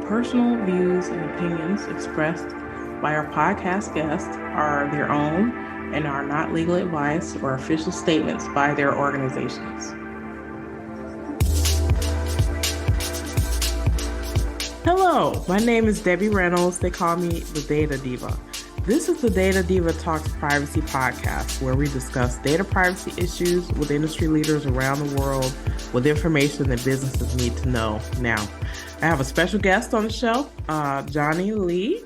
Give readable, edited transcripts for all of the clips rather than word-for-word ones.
personal views and opinions expressed by our podcast guests are their own and are not legal advice or official statements by their organizations. Hello, my name is Debbie Reynolds. They call me the Data Diva. This is the Data Diva Talks Privacy podcast, where we discuss data privacy issues with industry leaders around the world with information that businesses need to know now. I have a special guest on the show, Johnny Lee.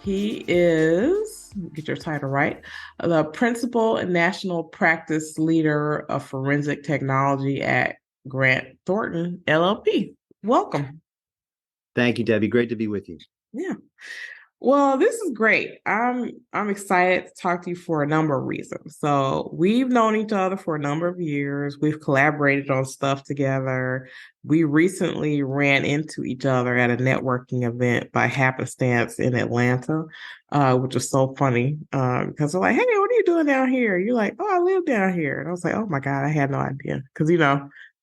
He is, get your title right, the Principal and National Practice Leader of Forensic Technology at Grant Thornton LLP. Welcome. Thank you, Debbie. Great to be with you. Yeah. Well, this is great. I'm excited to talk to you for a number of reasons. So we've known each other for a number of years. We've collaborated on stuff together. We recently ran into each other at a networking event by happenstance in Atlanta, which was so funny because they're like, "Hey, what are you doing down here?" You're like, "Oh, I live down here." And I was like, "Oh my God, I had no idea." Because,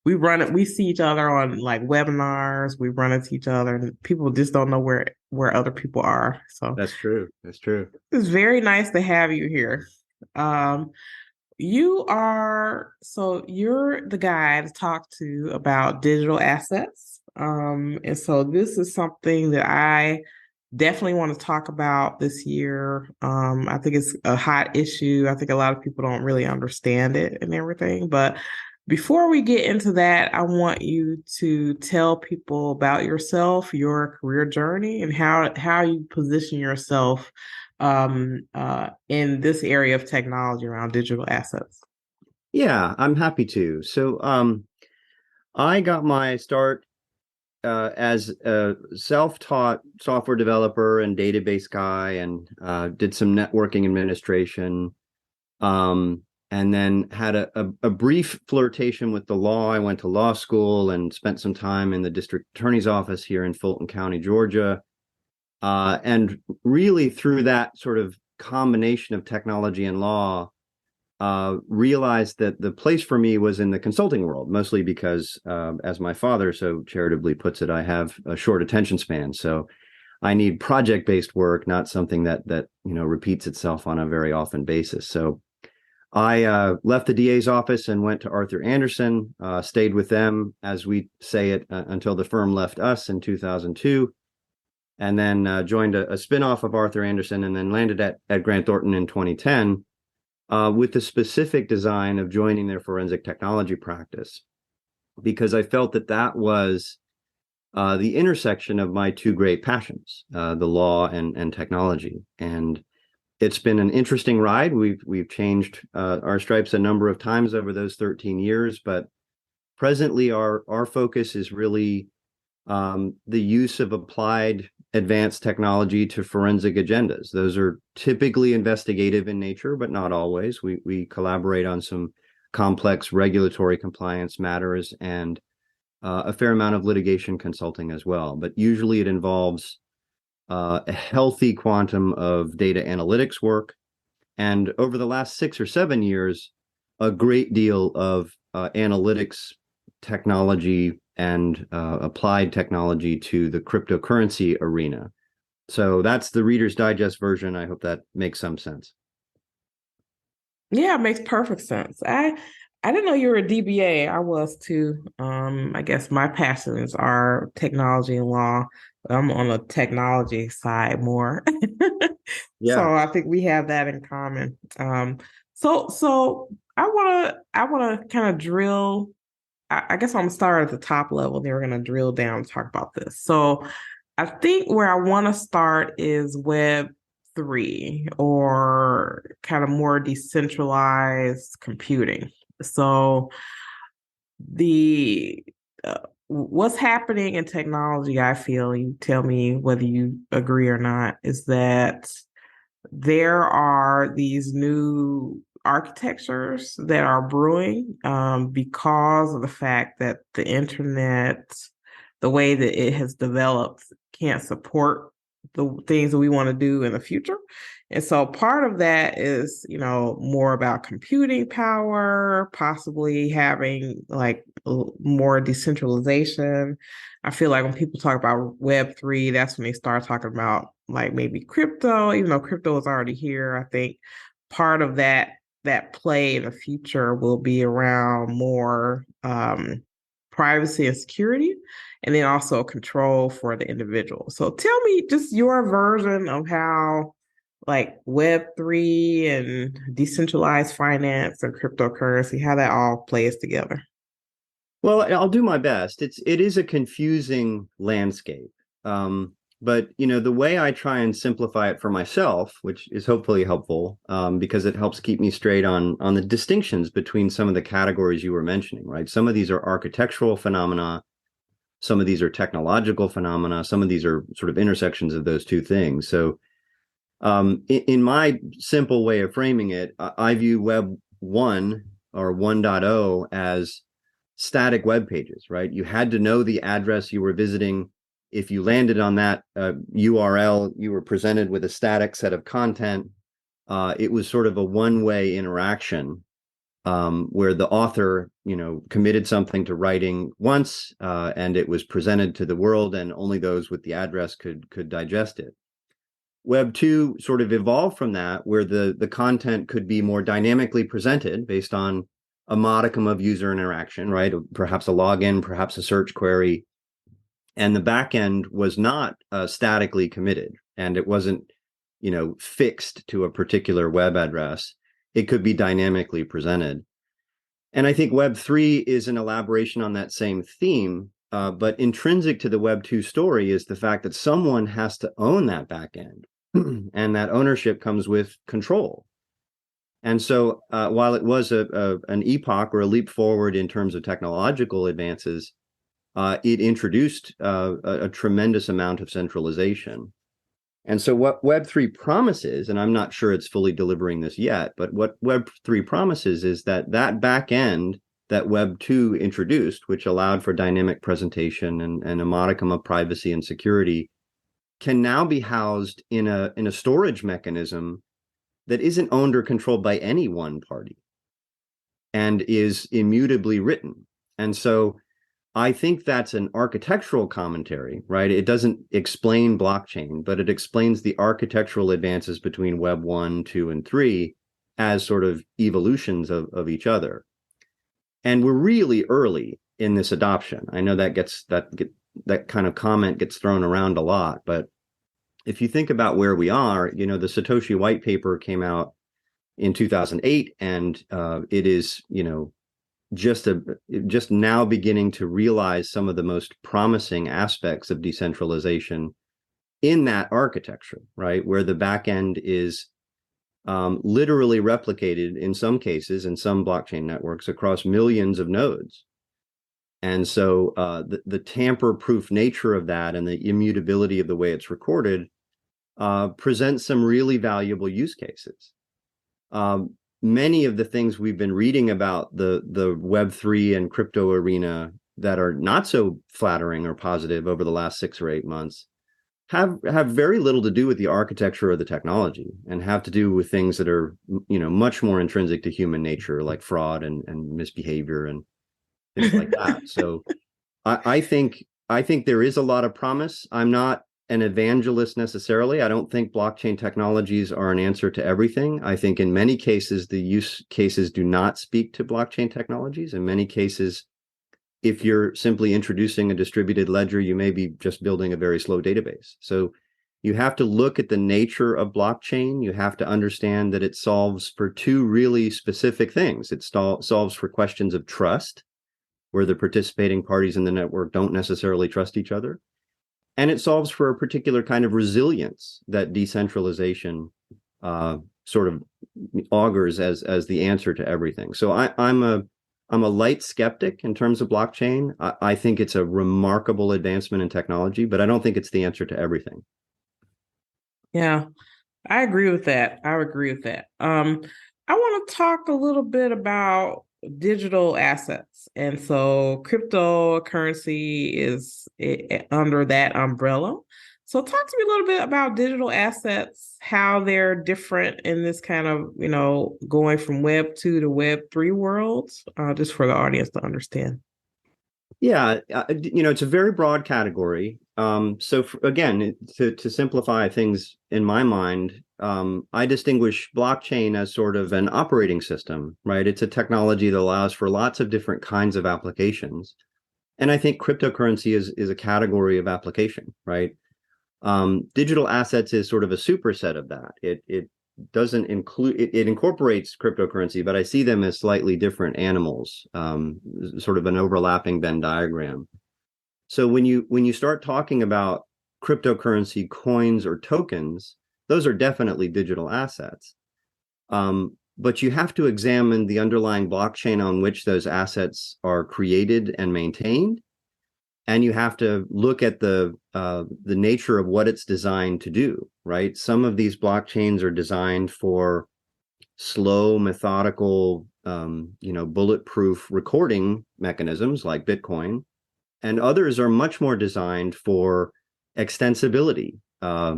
we see each other on like webinars, we run into each other, and people just don't know where other people are. So that's true. It's very nice to have you here. You're the guy to talk to about digital assets. And so this is something that I definitely want to talk about this year. I think it's a hot issue. I think a lot of people don't really understand it and everything, but before we get into that, I want you to tell people about yourself, your career journey, and how you position yourself in this area of technology around digital assets. Yeah, I'm happy to. So I got my start as a self-taught software developer and database guy, and did some networking administration. And then had a brief flirtation with the law. I went to law school and spent some time in the district attorney's office here in Fulton County, Georgia. And really through that sort of combination of technology and law, realized that the place for me was in the consulting world, mostly because, as my father so charitably puts it, I have a short attention span. So I need project-based work, not something that repeats itself on a very often basis. So I left the DA's office and went to Arthur Andersen, stayed with them, as we say it, until the firm left us in 2002, and then joined a spinoff of Arthur Andersen, and then landed at Grant Thornton in 2010 with the specific design of joining their forensic technology practice, because I felt that was the intersection of my two great passions, the law and technology. And it's been an interesting ride. We've changed our stripes a number of times over those 13 years, but presently our focus is really the use of applied advanced technology to forensic agendas. Those are typically investigative in nature, but not always. We collaborate on some complex regulatory compliance matters and a fair amount of litigation consulting as well. But usually it involves a healthy quantum of data analytics work, and over the last 6 or 7 years, a great deal of analytics technology and applied technology to the cryptocurrency arena. So that's the Reader's Digest version. I hope that makes some sense. Yeah, it makes perfect sense. I didn't know you were a DBA. I was too. I guess my passions are technology and law. I'm on the technology side more. Yeah. So I think we have that in common. So I wanna kind of drill. I guess I'm gonna start at the top level. Then we're gonna drill down and talk about this. So I think where I want to start is Web3, or kind of more decentralized computing. So the what's happening in technology, I feel, you tell me whether you agree or not, is that there are these new architectures that are brewing because of the fact that the internet, the way that it has developed, can't support the things that we want to do in the future. And so part of that is, more about computing power, possibly having like more decentralization. I feel like when people talk about Web3, that's when they start talking about like maybe crypto, even though crypto is already here. I think part of that play in the future will be around more privacy and security, and then also control for the individual. So tell me just your version of how like Web3 and decentralized finance and cryptocurrency, how that all plays together. Well, I'll do my best. It is a confusing landscape. But the way I try and simplify it for myself, which is hopefully helpful, because it helps keep me straight on the distinctions between some of the categories you were mentioning, right? Some of these are architectural phenomena, some of these are technological phenomena, some of these are sort of intersections of those two things. So, in my simple way of framing it, I view Web 1 or 1.0 as static web pages, right? You had to know the address you were visiting. If you landed on that URL, you were presented with a static set of content. It was sort of a one-way interaction, where the author, committed something to writing once, and it was presented to the world, and only those with the address could digest it. Web 2 sort of evolved from that, where the content could be more dynamically presented based on a modicum of user interaction, right? Perhaps a login, perhaps a search query. And the backend was not statically committed, and it wasn't, fixed to a particular web address. It could be dynamically presented. And I think Web 3 is an elaboration on that same theme. But intrinsic to the Web 2 story is the fact that someone has to own that backend. And that ownership comes with control. And so while it was an epoch or a leap forward in terms of technological advances, it introduced a tremendous amount of centralization. And so what Web3 promises, and I'm not sure it's fully delivering this yet, but what Web3 promises is that back end that Web2 introduced, which allowed for dynamic presentation and a modicum of privacy and security, can now be housed in a storage mechanism that isn't owned or controlled by any one party and is immutably written. And so I think that's an architectural commentary, right? It doesn't explain blockchain, but it explains the architectural advances between Web 1, 2, and 3 as sort of evolutions of each other. And we're really early in this adoption. I know that kind of comment gets thrown around a lot, but if you think about where we are, the Satoshi white paper came out in 2008, and it is, just now beginning to realize some of the most promising aspects of decentralization in that architecture, right? Where the back end is literally replicated in some cases in some blockchain networks across millions of nodes. And so the tamper-proof nature of that and the immutability of the way it's recorded presents some really valuable use cases. Many of the things we've been reading about the Web3 and crypto arena that are not so flattering or positive over the last 6 or 8 months have very little to do with the architecture or the technology, and have to do with things that are, much more intrinsic to human nature, like fraud and misbehavior and things like that. So I think there is a lot of promise. I'm not an evangelist necessarily. I don't think blockchain technologies are an answer to everything. I think in many cases, the use cases do not speak to blockchain technologies. In many cases, if you're simply introducing a distributed ledger, you may be just building a very slow database. So you have to look at the nature of blockchain. You have to understand that it solves for two really specific things. It solves for questions of trust, where the participating parties in the network don't necessarily trust each other. And it solves for a particular kind of resilience that decentralization sort of augurs as the answer to everything. So I'm a light skeptic in terms of blockchain. I think it's a remarkable advancement in technology, but I don't think it's the answer to everything. Yeah, I agree with that. I agree with that. I want to talk a little bit about digital assets. And so cryptocurrency is under that umbrella. So talk to me a little bit about digital assets, how they're different in this kind of, going from Web 2 to Web 3 worlds, just for the audience to understand. Yeah, it's a very broad category. Again, to simplify things in my mind, I distinguish blockchain as sort of an operating system, right? It's a technology that allows for lots of different kinds of applications. And I think cryptocurrency is a category of application, right? Digital assets is sort of a superset of that. It doesn't include it incorporates cryptocurrency, but I see them as slightly different animals, sort of an overlapping Venn diagram. So when you start talking about cryptocurrency coins or tokens, those are definitely digital assets. But you have to examine the underlying blockchain on which those assets are created and maintained, and you have to look at the nature of what it's designed to do. Right? Some of these blockchains are designed for slow, methodical, bulletproof recording mechanisms like Bitcoin, and others are much more designed for extensibility.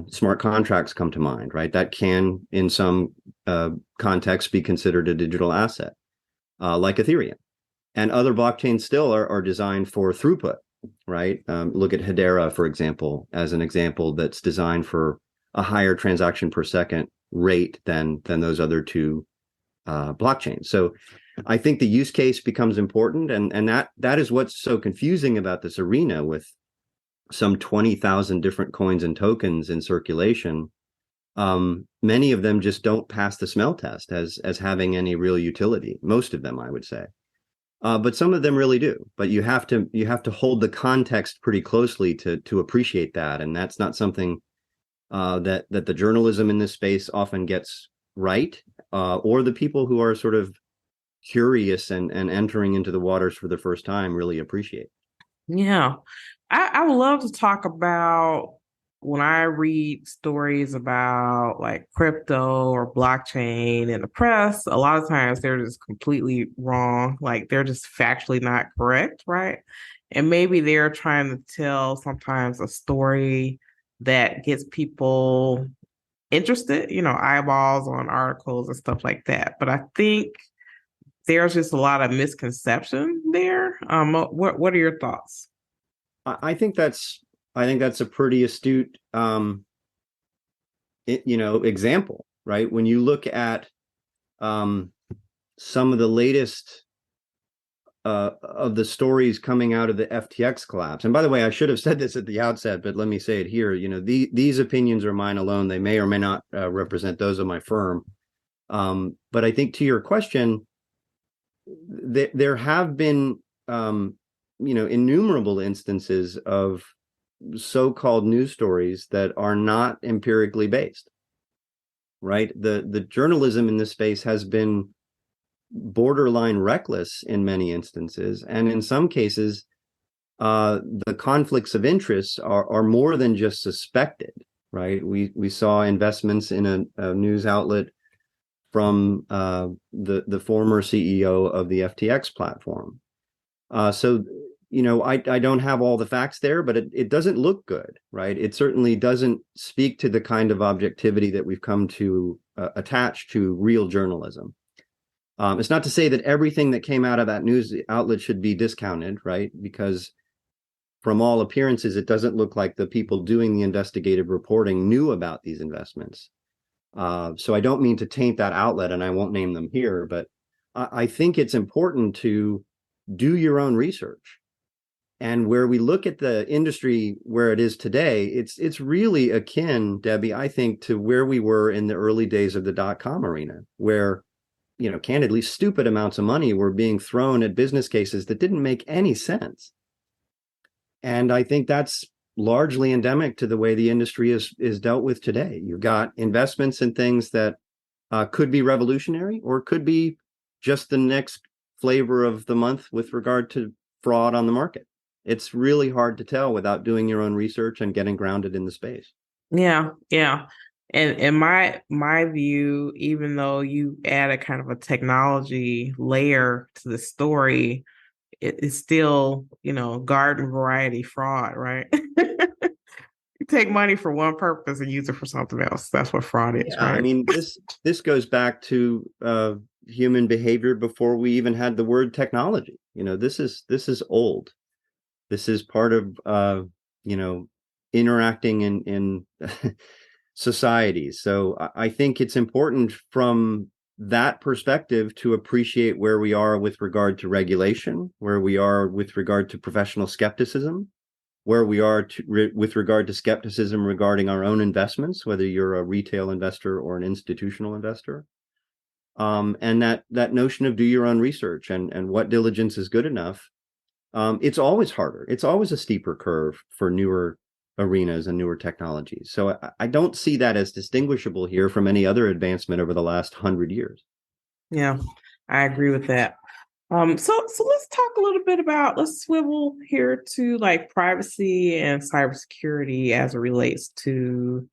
Smart contracts come to mind, right? That can, in some contexts, be considered a digital asset, like Ethereum. And other blockchains still are designed for throughput, right? Look at Hedera, for example, as an example that's designed for a higher transaction per second rate than those other two blockchains. So I think the use case becomes important, and that is what's so confusing about this arena with some 20,000 different coins and tokens in circulation. Many of them just don't pass the smell test as having any real utility. Most of them, I would say. But some of them really do. But you have to hold the context pretty closely to appreciate that, and that's not something that the journalism in this space often gets right, or the people who are sort of curious and entering into the waters for the first time really appreciate. Yeah. I would love to talk about when I read stories about like crypto or blockchain in the press, a lot of times they're just completely wrong. Like they're just factually not correct, right? And maybe they're trying to tell sometimes a story that gets people interested, eyeballs on articles and stuff like that. But I think there's just a lot of misconception there. What are your thoughts? I think that's a pretty astute example, right? When you look at um, some of the latest of the stories coming out of the FTX collapse. And by the way, I should have said this at the outset, but let me say it here. These opinions are mine alone. They may or may not represent those of my firm. But I think to your question, there have been innumerable instances of so-called news stories that are not empirically based. Right? The journalism in this space has been borderline reckless in many instances, and in some cases, the conflicts of interest are more than just suspected. Right? We saw investments in a news outlet from the former CEO of the FTX platform. I don't have all the facts there, but it doesn't look good, right? It certainly doesn't speak to the kind of objectivity that we've come to attach to real journalism. It's not to say that everything that came out of that news outlet should be discounted, right? Because from all appearances, it doesn't look like the people doing the investigative reporting knew about these investments. So I don't mean to taint that outlet, and I won't name them here, but I think it's important to do your own research. And where we look at the industry where it is today, it's really akin, Debbie, I think, to where we were in the early days of the dot-com arena, where, candidly, stupid amounts of money were being thrown at business cases that didn't make any sense. And I think that's largely endemic to the way the industry is dealt with today. You've got investments in things that could be revolutionary or could be just the next flavor of the month with regard to fraud on the market. It's really hard to tell without doing your own research and getting grounded in the space. Yeah, yeah. And in my view, even though you add a kind of a technology layer to the story, it's still, garden variety fraud, right? You take money for one purpose and use it for something else. That's what fraud is, Yeah, I right? mean, this goes back to human behavior before we even had the word technology. This is old. This is part of you know, interacting in societies. So I think it's important from that perspective to appreciate where we are with regard to regulation, where we are with regard to professional skepticism, where we are with regard to skepticism regarding our own investments, whether you're a retail investor or an institutional investor. And that notion of do your own research and what diligence is good enough. It's always harder. It's always a steeper curve for newer arenas and newer technologies. So I don't see that as distinguishable here from any other advancement over the last 100 years. Yeah, I agree with that. So let's talk a little bit about, let's swivel here to like privacy and cybersecurity as it relates to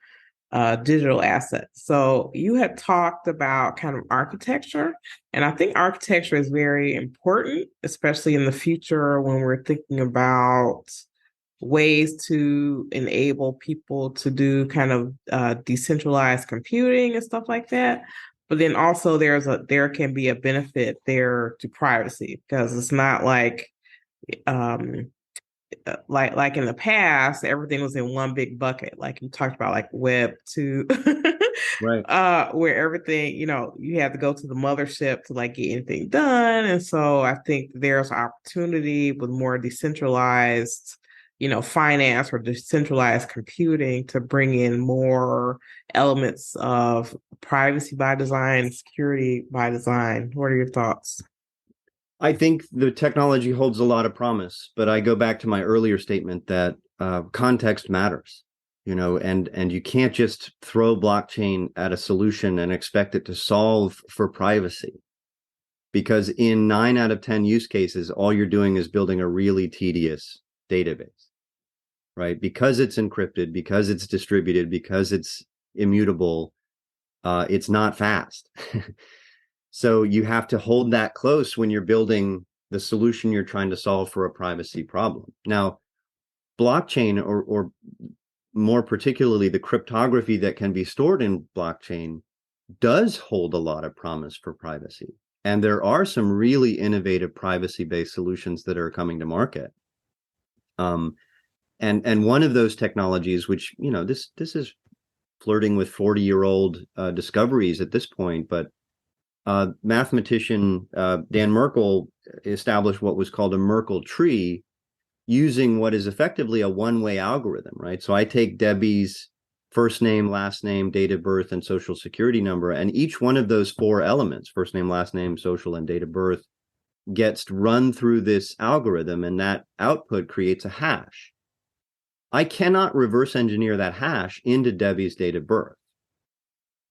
digital assets. So you had talked about kind of architecture, and I think architecture is very important, especially in the future when we're thinking about ways to enable people to do kind of decentralized computing and stuff like that. But then also there can be a benefit there to privacy because it's not um like in the past, everything was in one big bucket. Like you talked about, like Web 2, Right. where everything, you had to go to the mothership to like get anything done. And so I think there's opportunity with more decentralized, finance or decentralized computing to bring in more elements of privacy by design, security by design. What are your thoughts? I think the technology holds a lot of promise, but I go back to my earlier statement that context matters, and you can't just throw blockchain at a solution and expect it to solve for privacy. Because in 9 out of 10 use cases, all you're doing is building a really tedious database, right? Because it's encrypted, because it's distributed, because it's immutable, it's not fast. So you have to hold that close when you're building the solution you're trying to solve for a privacy problem. Now, blockchain, or more particularly the cryptography that can be stored in blockchain, does hold a lot of promise for privacy. And there are some really innovative privacy-based solutions that are coming to market. And one of those technologies, which, this is flirting with 40-year-old discoveries at this point, but mathematician Dan Merkle established what was called a Merkle tree using what is effectively a one-way algorithm, right? So I take Debbie's first name, last name, date of birth, and social security number, and each one of those four elements, first name, last name, social, and date of birth, gets run through this algorithm, and that output creates a hash. I cannot reverse engineer that hash into Debbie's date of birth,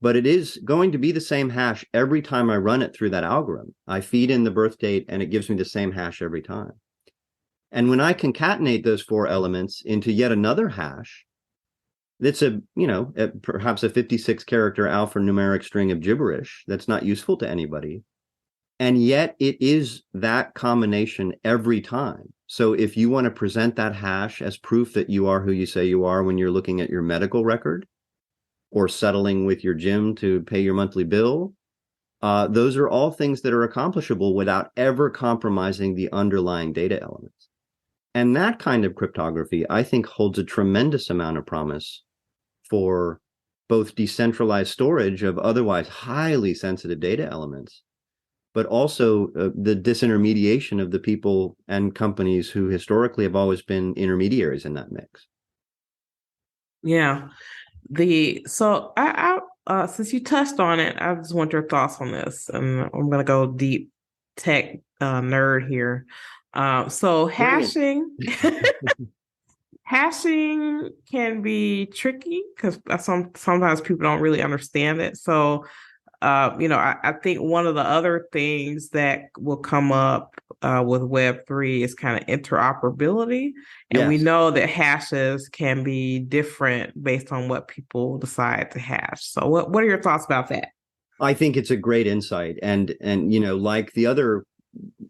but it is going to be the same hash every time I run it through that algorithm. I feed in the birth date and it gives me the same hash every time. And when I concatenate those four elements into yet another hash, it's perhaps a 56 character alphanumeric string of gibberish that's not useful to anybody. And yet it is that combination every time. So if you want to present that hash as proof that you are who you say you are when you're looking at your medical record, or settling with your gym to pay your monthly bill, those are all things that are accomplishable without ever compromising the underlying data elements. And that kind of cryptography, I think, holds a tremendous amount of promise for both decentralized storage of otherwise highly sensitive data elements, but also the disintermediation of the people and companies who historically have always been intermediaries in that mix. Yeah. So I since you touched on it, I just want your thoughts on this, and I'm gonna go deep tech nerd here. So Brilliant. hashing can be tricky because sometimes people don't really understand it. So I think one of the other things that will come up with Web3 is kind of interoperability. And we Yes. know that hashes can be different based on what people decide to hash. So what are your thoughts about that? I think it's a great insight. And like the other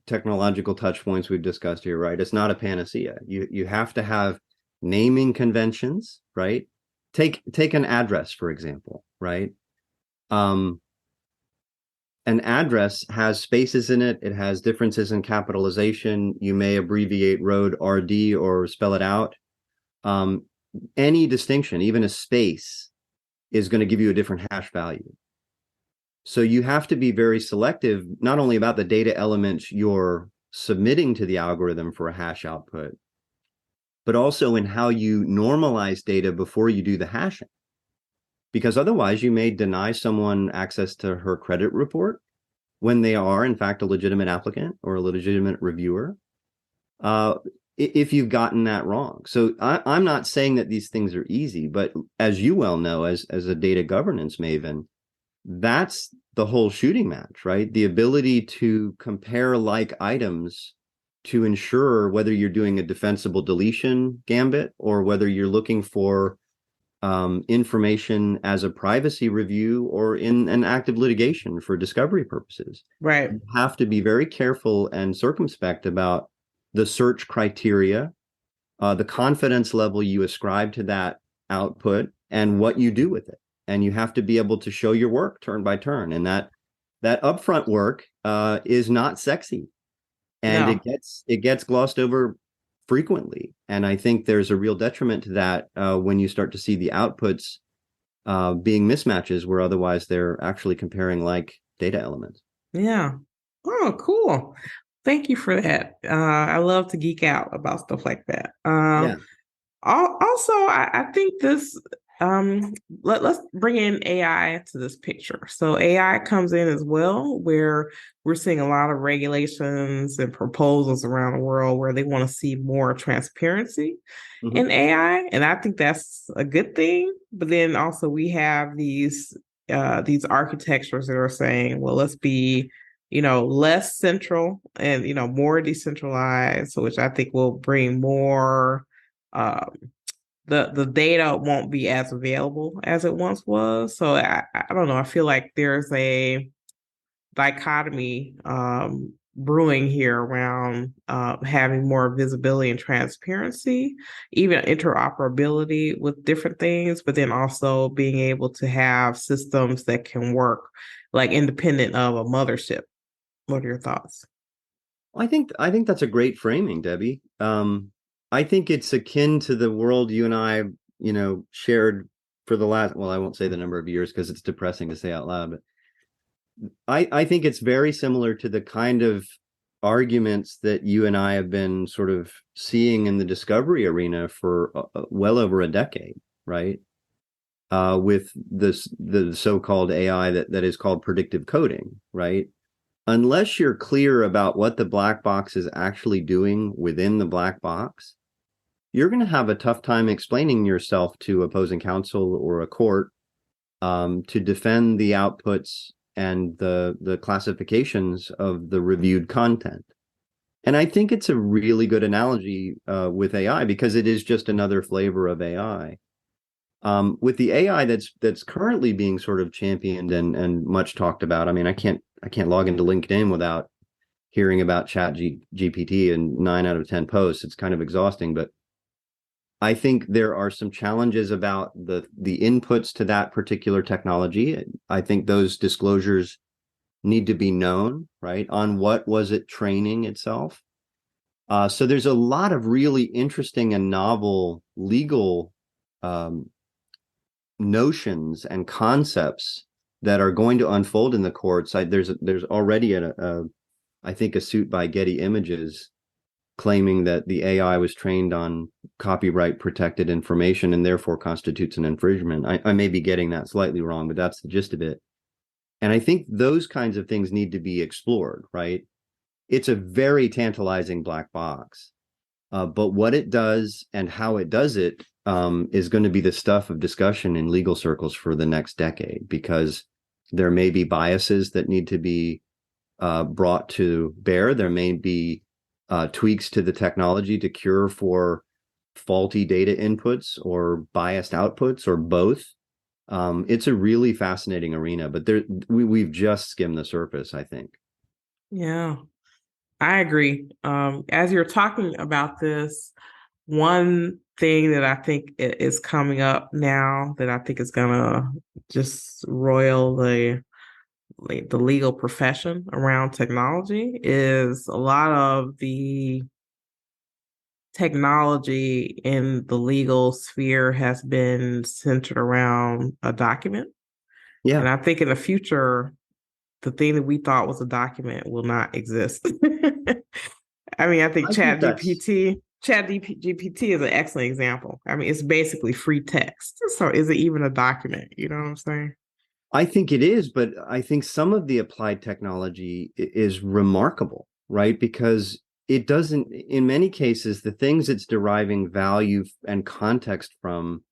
technological touch points we've discussed here, right? It's not a panacea. You have to have naming conventions, right? Take an address, for example, right? Um, an address has spaces in it. It has differences in capitalization. You may abbreviate road RD or spell it out. Um, any distinction, even a space, is going to give you a different hash value. So you have to be very selective, not only about the data elements you're submitting to the algorithm for a hash output, but also in how you normalize data before you do the hashing. Because otherwise, you may deny someone access to her credit report when they are, in fact, a legitimate applicant or a legitimate reviewer, uh, if you've gotten that wrong. So I'm not saying that these things are easy, but as you well know, as a data governance maven, that's the whole shooting match, right? The ability to compare like items to ensure whether you're doing a defensible deletion gambit or whether you're looking for information as a privacy review or in an active litigation for discovery purposes. Right. You have to be very careful and circumspect about the search criteria, the confidence level you ascribe to that output, and what you do with it. And you have to be able to show your work turn by turn. And that upfront work is not sexy, and No. it gets glossed over frequently. And I think there's a real detriment to that when you start to see the outputs being mismatches where otherwise they're actually comparing like data elements. Yeah. Oh, cool. Thank you for that. I love to geek out about stuff like that. Yeah. Also, I think this let's bring in AI to this picture. So AI comes in as well, where we're seeing a lot of regulations and proposals around the world where they want to see more transparency Mm-hmm. in AI, and I think that's a good thing. But then also we have these architectures that are saying, well, let's be less central and more decentralized, which I think will bring more um, the data won't be as available as it once was. So I don't know. I feel like there's a dichotomy brewing here around having more visibility and transparency, even interoperability with different things, but then also being able to have systems that can work like independent of a mothership. What are your thoughts? I think that's a great framing, Debbie. I think it's akin to the world you and I, shared for the last, well, I won't say the number of years because it's depressing to say out loud, but I think it's very similar to the kind of arguments that you and I have been sort of seeing in the discovery arena for well over a decade, right? With the so-called AI that is called predictive coding, right? Unless you're clear about what the black box is actually doing within the black box, you're going to have a tough time explaining yourself to opposing counsel or a court to defend the outputs and the classifications of the reviewed content. And I think it's a really good analogy with AI because it is just another flavor of AI. With the AI that's currently being sort of championed and much talked about. I mean, I can't log into LinkedIn without hearing about GPT and 9 out of 10 posts. It's kind of exhausting, but I think there are some challenges about the inputs to that particular technology. I think those disclosures need to be known, right? On what was it training itself? So there's a lot of really interesting and novel legal um, notions and concepts that are going to unfold in the courts. There's already I think a suit by Getty Images claiming that the AI was trained on copyright protected information and therefore constitutes an infringement. I may be getting that slightly wrong, but that's the gist of it. And I think those kinds of things need to be explored, right? It's a very tantalizing black box. But what it does and how it does it is going to be the stuff of discussion in legal circles for the next decade, because there may be biases that need to be brought to bear. There may be tweaks to the technology to cure for faulty data inputs or biased outputs or both. It's a really fascinating arena, but we've just skimmed the surface, I think. Yeah, I agree. As you're talking about this, one thing that I think is coming up now that I think is gonna just roil like the legal profession around technology is a lot of the technology in the legal sphere has been centered around a document. And Yeah, I think in the future, the thing that we thought was a document will not exist. I mean, I think I think that's Chat GPT is an excellent example. I mean, it's basically free text. So is it even a document? You know what I'm saying? I think it is, but I think some of the applied technology is remarkable, right? Because it doesn't, in many cases, the things it's deriving value and context from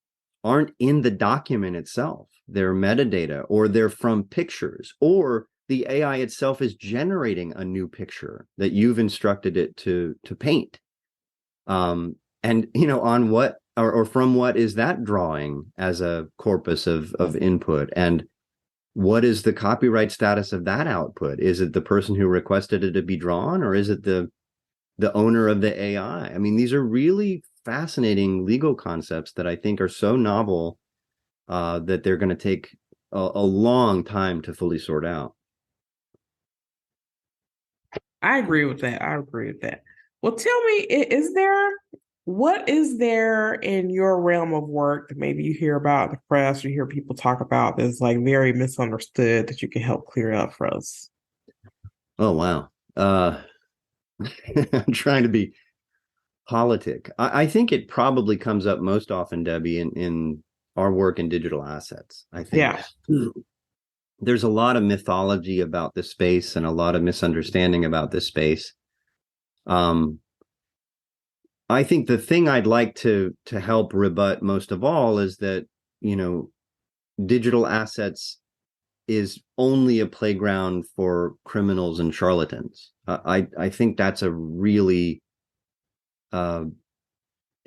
aren't in the document itself. They're metadata, or they're from pictures, or the AI itself is generating a new picture that you've instructed it to paint. And on what or from what is that drawing as a corpus of input? And what is the copyright status of that output? Is it the person who requested it to be drawn, or is it the owner of the AI? I mean, these are really fascinating legal concepts that I think are so novel that they're going to take a long time to fully sort out. I agree with that. I agree with that. Well, tell me, what is there in your realm of work that maybe you hear about in the press, you hear people talk about that's like very misunderstood that you can help clear up for us? Oh wow. I'm trying to be politic. I think it probably comes up most often, Debbie, in our work in digital assets. I think Yeah, there's a lot of mythology about this space and a lot of misunderstanding about this space. Um, I think the thing I'd like to help rebut most of all is that, you know, digital assets is only a playground for criminals and charlatans. I think that's a really uh,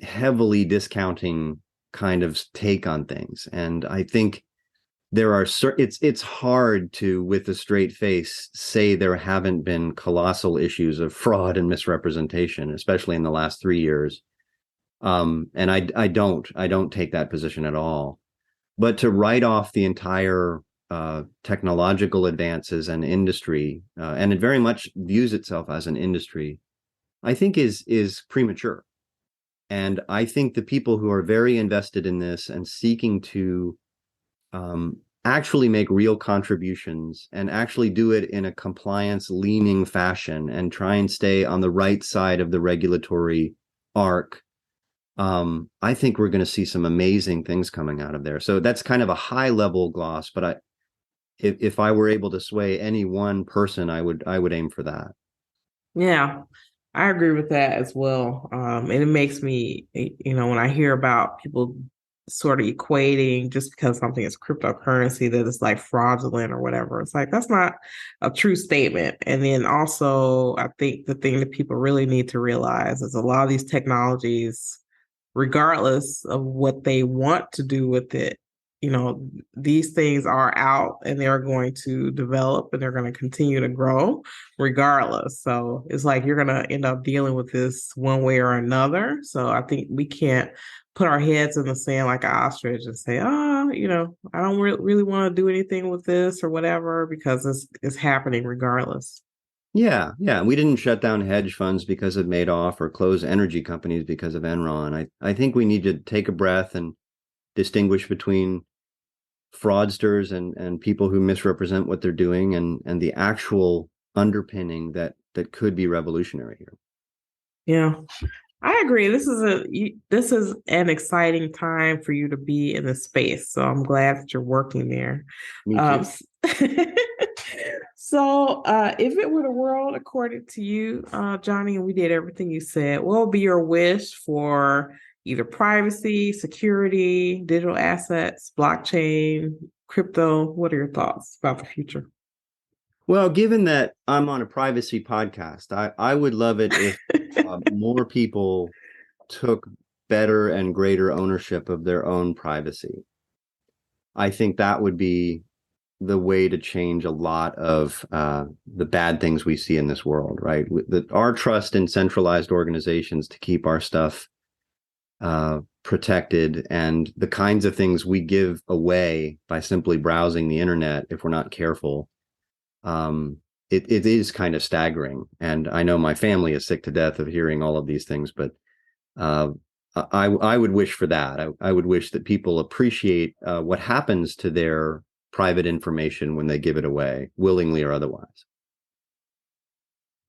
heavily discounting kind of take on things, and I think there are it's hard to with a straight face say there haven't been colossal issues of fraud and misrepresentation, especially in the last 3 years. And I don't take that position at all. But to write off the entire technological advances and industry, and it very much views itself as an industry, I think is premature. And I think the people who are very invested in this and seeking to actually make real contributions and actually do it in a compliance leaning fashion and try and stay on the right side of the regulatory arc, I think we're going to see some amazing things coming out of there. So that's kind of a high level gloss, but if I were able to sway any one person, I would aim for that. yeah, I agree with that as well. And it makes me, when I hear about people sort of equating just because something is cryptocurrency that it's like fraudulent or whatever, it's like that's not a true statement. And then also, I think the thing that people really need to realize is a lot of these technologies, regardless of what they want to do with it, these things are out and they're going to develop and they're going to continue to grow regardless. So it's like you're going to end up dealing with this one way or another. So I think we can't put our heads in the sand like an ostrich and say, I don't really want to do anything with this or whatever because it's happening regardless. Yeah, yeah. We didn't shut down hedge funds because of Madoff or close energy companies because of Enron. I think we need to take a breath and distinguish between fraudsters and people who misrepresent what they're doing and the actual underpinning that could be revolutionary here. Yeah. I agree. This is an exciting time for you to be in the space. So I'm glad that you're working there. Me Um, too. if it were the world according to you, Johnny, and we did everything you said, what would be your wish for either privacy, security, digital assets, blockchain, crypto? What are your thoughts about the future? Well, given that I'm on a privacy podcast, I would love it if more people took better and greater ownership of their own privacy. I think that would be the way to change a lot of the bad things we see in this world, right? Our trust in centralized organizations to keep our stuff protected and the kinds of things we give away by simply browsing the internet if we're not careful. it is kind of staggering. And I know my family is sick to death of hearing all of these things, but I would wish for that. I would wish that people appreciate what happens to their private information when they give it away, willingly or otherwise.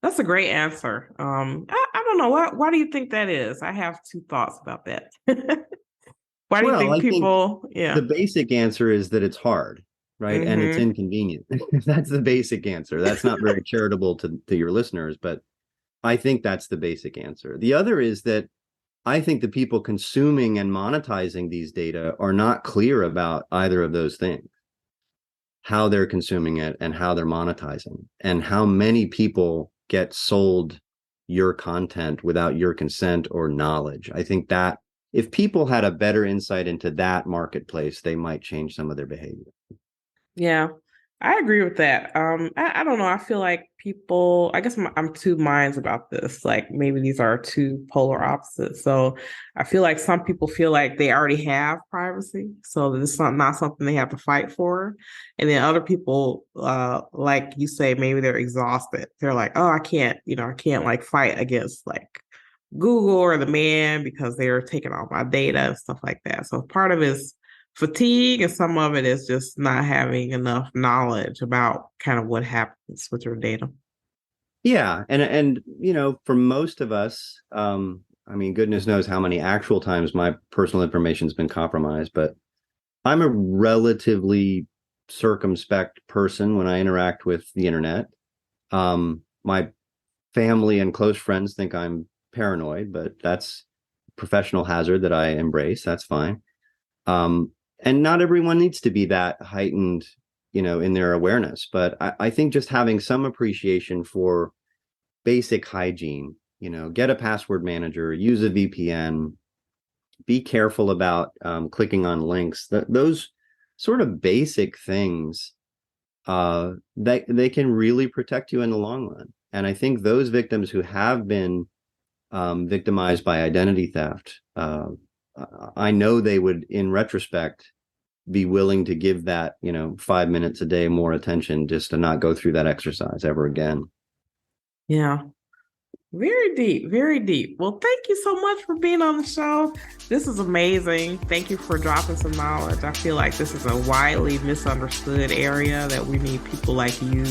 That's a great answer. I don't know. Why do you think that is? I have two thoughts about that. Why do you Well, think I think people, the yeah. basic answer is that it's hard, right? And it's Mm-hmm. inconvenient. That's the basic answer. That's not very charitable to your listeners, but I think that's the basic answer. The other is that I think the people consuming and monetizing these data are not clear about either of those things, how they're consuming it and how they're monetizing, and how many people get sold your content without your consent or knowledge. I think that if people had a better insight into that marketplace, they might change some of their behavior. Yeah, I agree with that. I don't know. I feel like people, I guess I'm two minds about this. Like maybe these are two polar opposites. So I feel like some people feel like they already have privacy, so that it's not something they have to fight for. And then other people, like you say, maybe they're exhausted. They're like, oh, I can't like fight against like Google or the man because they're taking all my data and stuff like that. So part of it is fatigue, and some of it is just not having enough knowledge about kind of what happens with your data. Yeah, and for most of us, I mean, goodness knows how many actual times my personal information's been compromised, but I'm a relatively circumspect person when I interact with the internet. My family and close friends think I'm paranoid, but that's professional hazard that I embrace. That's fine. And not everyone needs to be that heightened, in their awareness. But I think just having some appreciation for basic hygiene, get a password manager, use a VPN, be careful about clicking on links. Those sort of basic things, they can really protect you in the long run. And I think those victims who have been victimized by identity theft, I know they would, in retrospect, be willing to give that, 5 minutes a day more attention just to not go through that exercise ever again. Yeah. Very deep, very deep. Well, thank you so much for being on the show. This is amazing. Thank you for dropping some knowledge. I feel like this is a widely misunderstood area that we need people like you,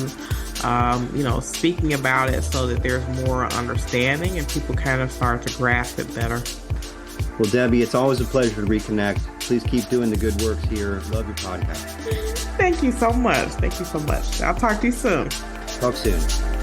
speaking about it so that there's more understanding and people kind of start to grasp it better. Well, Debbie, it's always a pleasure to reconnect. Please keep doing the good works here. Love your podcast. Thank you so much. Thank you so much. I'll talk to you soon. Talk soon.